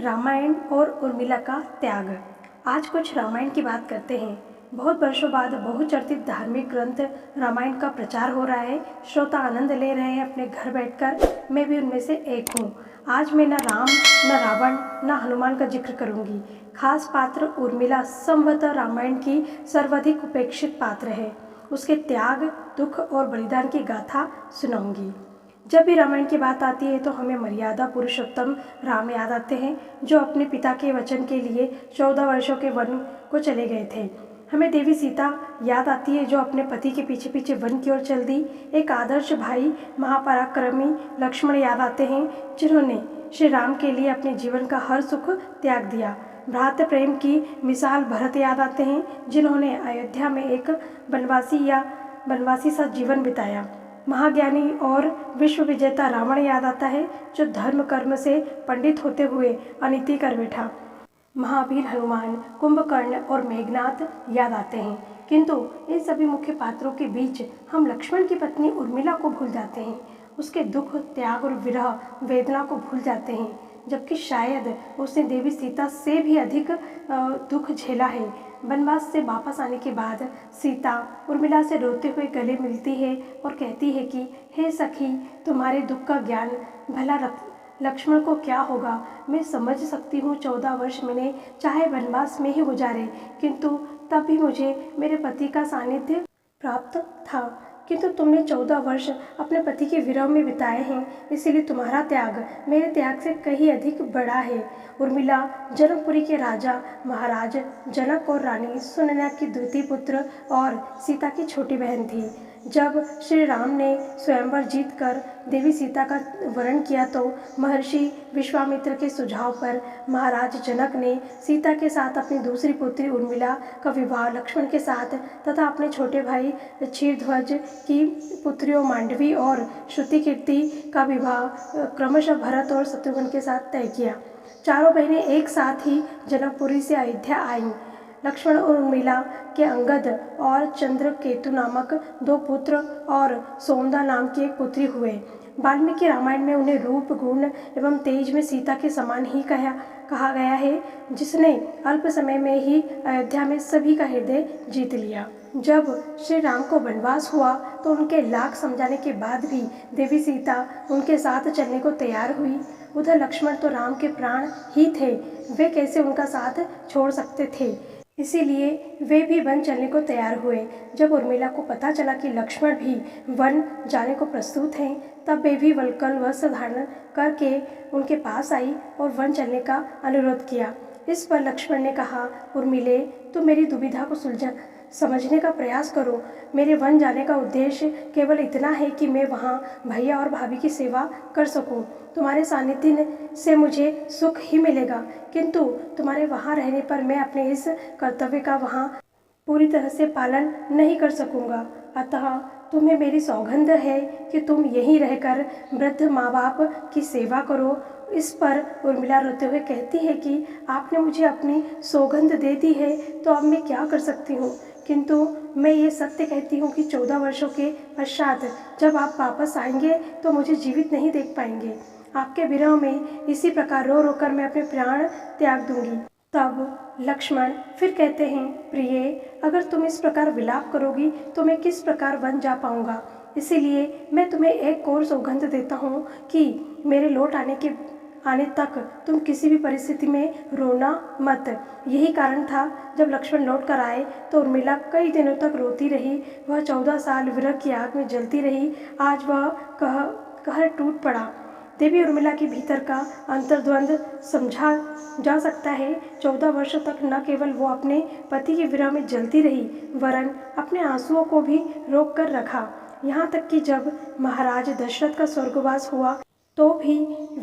रामायण और उर्मिला का त्याग। आज कुछ रामायण की बात करते हैं। बहुत वर्षों बाद बहुचर्चित धार्मिक ग्रंथ रामायण का प्रचार हो रहा है। श्रोता आनंद ले रहे हैं अपने घर बैठकर। मैं भी उनमें से एक हूँ। आज मैं न राम, न रावण, न हनुमान का जिक्र करूँगी। खास पात्र उर्मिला संभवतः रामायण की सर्वाधिक उपेक्षित पात्र है। उसके त्याग, दुख और बलिदान की गाथा सुनाऊंगी। जब भी रामायण की बात आती है तो हमें मर्यादा पुरुषोत्तम राम याद आते हैं, जो अपने पिता के वचन के लिए 14 वर्षों के वन को चले गए थे। हमें देवी सीता याद आती है, जो अपने पति के पीछे पीछे वन की ओर चल दी। एक आदर्श भाई महापराक्रमी लक्ष्मण याद आते हैं, जिन्होंने श्री राम के लिए अपने जीवन का हर सुख त्याग दिया। भ्रातृ प्रेम की मिसाल भरत याद आते हैं, जिन्होंने अयोध्या में एक बनवासी सा जीवन बिताया। महाज्ञानी और विश्व विजेता रावण याद आता है, जो धर्म कर्म से पंडित होते हुए अनीति कर बैठा। महावीर हनुमान, कुंभकर्ण और मेघनाथ याद आते हैं, किंतु इन सभी मुख्य पात्रों के बीच हम लक्ष्मण की पत्नी उर्मिला को भूल जाते हैं। उसके दुख, त्याग और विरह वेदना को भूल जाते हैं, जबकि शायद उसने देवी सीता से भी अधिक दुख झेला है। वनवास से वापस आने के बाद सीता उर्मिला से रोते हुए गले मिलती है और कहती है कि हे सखी, तुम्हारे दुख का ज्ञान भला लक्ष्मण को क्या होगा। मैं समझ सकती हूँ 14 वर्ष मैंने चाहे वनवास में ही गुजारे, किंतु तब भी मुझे मेरे पति का सानिध्य प्राप्त था। किंतु तुमने 14 वर्ष अपने पति के विरह में बिताए हैं, इसीलिए तुम्हारा त्याग मेरे त्याग से कहीं अधिक बड़ा है। उर्मिला जनकपुरी के राजा महाराज जनक और रानी सुनैना की द्वितीय पुत्र और सीता की छोटी बहन थी। जब श्री राम ने स्वयंवर जीतकर देवी सीता का वरण किया तो महर्षि विश्वामित्र के सुझाव पर महाराज जनक ने सीता के साथ अपनी दूसरी पुत्री उर्मिला का विवाह लक्ष्मण के साथ तथा अपने छोटे भाई क्षीरध्वज की पुत्रियों मांडवी और श्रुतिकीर्ति का विवाह क्रमशः भरत और शत्रुघ्न के साथ तय किया। चारों बहनें एक साथ ही जनकपुरी से अयोध्या आईं। लक्ष्मण और उर्मिला के अंगद और चंद्रकेतु नामक 2 पुत्र और सोमदा नाम की एक पुत्री हुए। वाल्मीकि रामायण में उन्हें रूप, गुण एवं तेज में सीता के समान ही कहा गया है, जिसने अल्प समय में ही अयोध्या में सभी का हृदय जीत लिया। जब श्री राम को वनवास हुआ तो उनके लाख समझाने के बाद भी देवी सीता उनके साथ चलने को तैयार हुई। उधर लक्ष्मण तो राम के प्राण ही थे, वे कैसे उनका साथ छोड़ सकते थे। इसीलिए वे भी वन चलने को तैयार हुए। जब उर्मिला को पता चला कि लक्ष्मण भी वन जाने को प्रस्तुत हैं, तब वे भी वल्कल वस्त्र धारण करके उनके पास आई और वन चलने का अनुरोध किया। इस पर लक्ष्मण ने कहा, उर्मिले, तुम मेरी दुविधा को समझने का प्रयास करो। मेरे वन जाने का उद्देश्य केवल इतना है कि मैं वहाँ भैया और भाभी की सेवा कर सकूं। तुम्हारे सानिध्य से मुझे सुख ही मिलेगा, किंतु तुम्हारे वहाँ रहने पर मैं अपने इस कर्तव्य का वहाँ पूरी तरह से पालन नहीं कर सकूँगा। अतः तुम्हें मेरी सौगंध है कि तुम यहीं रहकर वृद्ध माँ बाप की सेवा करो। इस पर उर्मिला रोते हुए कहती है कि आपने मुझे अपनी सौगंध दे दी है, तो अब मैं क्या कर सकती हूँ। किंतु मैं ये सत्य कहती हूँ कि 14 वर्षों के पश्चात जब आप वापस आएंगे तो मुझे जीवित नहीं देख पाएंगे। आपके विरह में इसी प्रकार रो रो कर मैं अपने प्राण त्याग दूंगी। तब लक्ष्मण फिर कहते हैं, प्रिय, अगर तुम इस प्रकार विलाप करोगी तो मैं किस प्रकार वन जा पाऊंगा। इसीलिए मैं तुम्हें एक और सौगंध देता हूँ कि मेरे लौट आने तक तुम किसी भी परिस्थिति में रोना मत। यही कारण था जब लक्ष्मण लौट कर आए तो उर्मिला कई दिनों तक रोती रही। वह 14 साल विरह की आग में जलती रही। आज वह कहर टूट पड़ा। देवी उर्मिला के भीतर का अंतर्द्वंद समझा जा सकता है। 14 वर्षों तक न केवल वो अपने पति के विरह में जलती रही, वरन अपने आंसुओं को भी रोक कर रखा। यहाँ तक कि जब महाराज दशरथ का स्वर्गवास हुआ तो भी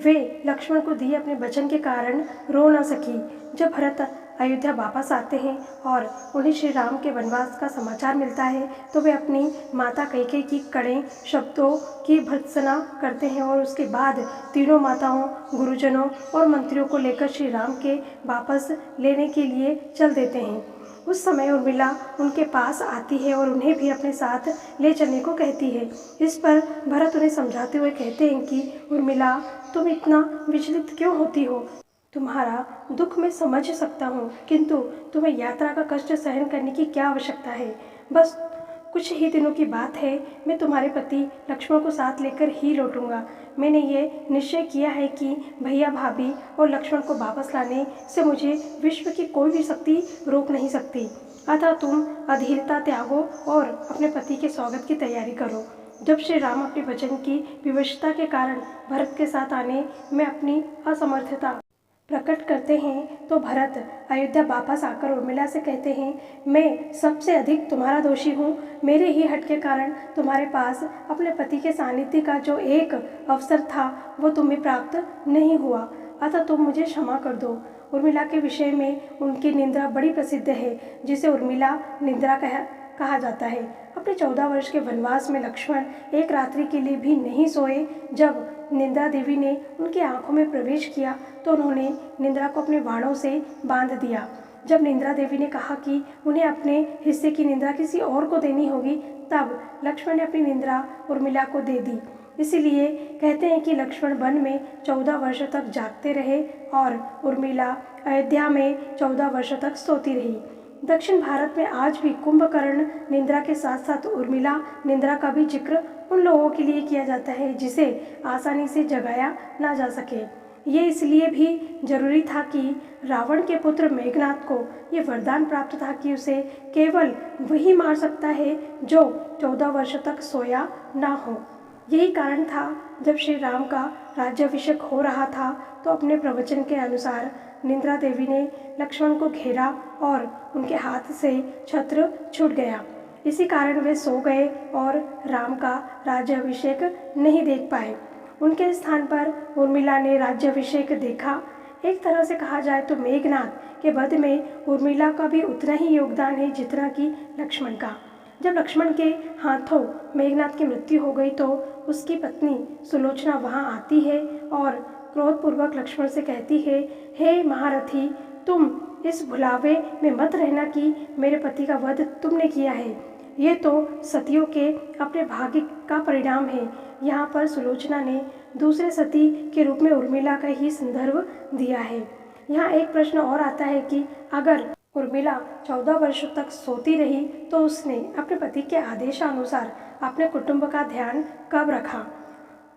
वे लक्ष्मण को दिए अपने वचन के कारण रो न सकी। जब भरत अयोध्या वापस आते हैं और उन्हें श्री राम के वनवास का समाचार मिलता है तो वे अपनी माता कैकेयी की कड़े शब्दों की भर्त्सना करते हैं और उसके बाद तीनों माताओं, गुरुजनों और मंत्रियों को लेकर श्री राम के वापस लेने के लिए चल देते हैं। उस समय उर्मिला उनके पास आती है और उन्हें भी अपने साथ ले चलने को कहती है। इस पर भरत उन्हें समझाते हुए कहते हैं कि उर्मिला, तुम इतना विचलित क्यों होती हो। तुम्हारा दुख मैं समझ सकता हूँ, किंतु तुम्हें यात्रा का कष्ट सहन करने की क्या आवश्यकता है। बस कुछ ही दिनों की बात है, मैं तुम्हारे पति लक्ष्मण को साथ लेकर ही लौटूंगा। मैंने ये निश्चय किया है कि भैया भाभी और लक्ष्मण को वापस लाने से मुझे विश्व की कोई भी शक्ति रोक नहीं सकती। अतः तुम अधीरता त्यागो और अपने पति के स्वागत की तैयारी करो। जब श्री राम अपने वचन की विवशता के कारण भरत के साथ आने में अपनी असमर्थता प्रकट करते हैं तो भरत अयोध्या वापस आकर उर्मिला से कहते हैं, मैं सबसे अधिक तुम्हारा दोषी हूँ। मेरे ही हट के कारण तुम्हारे पास अपने पति के सानिध्य का जो एक अवसर था वो तुम्हें प्राप्त नहीं हुआ, अतः तुम मुझे क्षमा कर दो। उर्मिला के विषय में उनकी निंदा बड़ी प्रसिद्ध है, जिसे उर्मिला निंद्रा कहा जाता है। अपने 14 वर्ष के वनवास में लक्ष्मण एक रात्रि के लिए भी नहीं सोए। जब निंद्रा देवी ने उनकी आंखों में प्रवेश किया तो उन्होंने निंद्रा को अपने बाणों से बांध दिया। जब निंद्रा देवी ने कहा कि उन्हें अपने हिस्से की निंद्रा किसी और को देनी होगी, तब लक्ष्मण ने अपनी निंद्रा उर्मिला को दे दी। इसीलिए कहते हैं कि लक्ष्मण वन में 14 वर्षों तक जागते रहे और उर्मिला अयोध्या में 14 वर्षों तक सोती रही। दक्षिण भारत में आज भी कुंभकर्ण निंद्रा के साथ साथ उर्मिला निंद्रा का भी जिक्र उन लोगों के लिए किया जाता है जिसे आसानी से जगाया ना जा सके। ये इसलिए भी जरूरी था कि रावण के पुत्र मेघनाद को ये वरदान प्राप्त था कि उसे केवल वही मार सकता है जो 14 वर्ष तक सोया ना हो। यही कारण था जब श्री राम का राज्याभिषेक हो रहा था तो अपने प्रवचन के अनुसार निंद्रा देवी ने लक्ष्मण को घेरा और उनके हाथ से छत्र छूट गया। इसी कारण वे सो गए और राम का राज्याभिषेक नहीं देख पाए। उनके स्थान पर उर्मिला ने राज्याभिषेक देखा। एक तरह से कहा जाए तो मेघनाद के वध में उर्मिला का भी उतना ही योगदान है जितना कि लक्ष्मण का। जब लक्ष्मण के हाथों मेघनाद की मृत्यु हो गई तो उसकी पत्नी सुलोचना वहां आती है और क्रोधपूर्वक लक्ष्मण से कहती है, हे महारथी, तुम इस भुलावे में मत रहना कि मेरे पति का वध तुमने किया है। ये तो सतियों के अपने भाग्य का परिणाम है। यहाँ पर सुलोचना ने दूसरे सती के रूप में उर्मिला का ही संदर्भ दिया है। यहाँ एक प्रश्न और आता है कि अगर उर्मिला 14 वर्षों तक सोती रही तो उसने अपने पति के आदेशानुसार अपने कुटुंब का ध्यान कब रखा।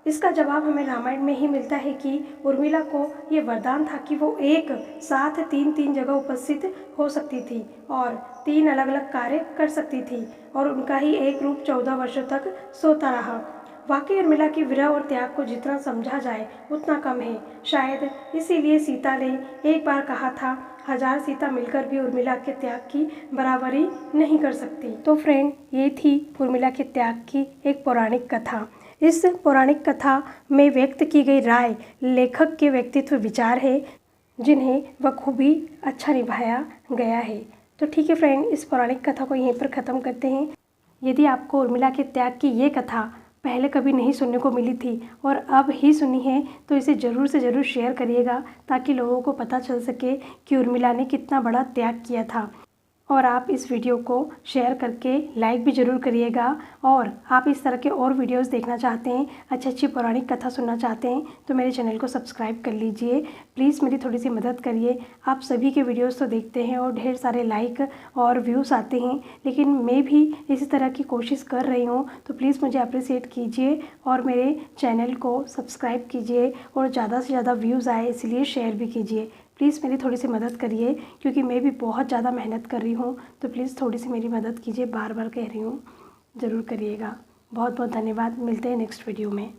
इसका जवाब हमें रामायण में ही मिलता है कि उर्मिला को ये वरदान था कि वो एक साथ तीन जगह उपस्थित हो सकती थी और 3 अलग अलग कार्य कर सकती थी और उनका ही एक रूप 14 वर्षों तक सोता रहा। वाकई उर्मिला की विरह और त्याग को जितना समझा जाए उतना कम है। शायद इसीलिए सीता ने एक बार कहा था, 1000 सीता मिलकर भी उर्मिला के त्याग की बराबरी नहीं कर सकती। तो फ्रेंड, ये थी उर्मिला के त्याग की एक पौराणिक कथा। इस पौराणिक कथा में व्यक्त की गई राय लेखक के व्यक्तित्व विचार है जिन्हें बखूबी अच्छा निभाया गया है। तो ठीक है फ्रेंड, इस पौराणिक कथा को यहीं पर ख़त्म करते हैं। यदि आपको उर्मिला के त्याग की ये कथा पहले कभी नहीं सुनने को मिली थी और अब ही सुनी है तो इसे ज़रूर से ज़रूर शेयर करिएगा ताकि लोगों को पता चल सके कि उर्मिला ने कितना बड़ा त्याग किया था। और आप इस वीडियो को शेयर करके लाइक भी ज़रूर करिएगा। और आप इस तरह के और वीडियोस देखना चाहते हैं, अच्छी अच्छी पौराणिक कथा सुनना चाहते हैं तो मेरे चैनल को सब्सक्राइब कर लीजिए। प्लीज़ मेरी थोड़ी सी मदद करिए। आप सभी के वीडियोस तो देखते हैं और ढेर सारे लाइक और व्यूज़ आते हैं, लेकिन मैं भी इसी तरह की कोशिश कर रही हूँ, तो प्लीज़ मुझे अप्रिसिएट कीजिए और मेरे चैनल को सब्सक्राइब कीजिए और ज़्यादा से ज़्यादा व्यूज़ आए इसलिए शेयर भी कीजिए। प्लीज़ मेरी थोड़ी सी मदद करिए क्योंकि मैं भी बहुत ज़्यादा मेहनत कर रही हूँ, तो प्लीज़ थोड़ी सी मेरी मदद कीजिए। बार बार कह रही हूँ, ज़रूर करिएगा। बहुत बहुत धन्यवाद। मिलते हैं नेक्स्ट वीडियो में।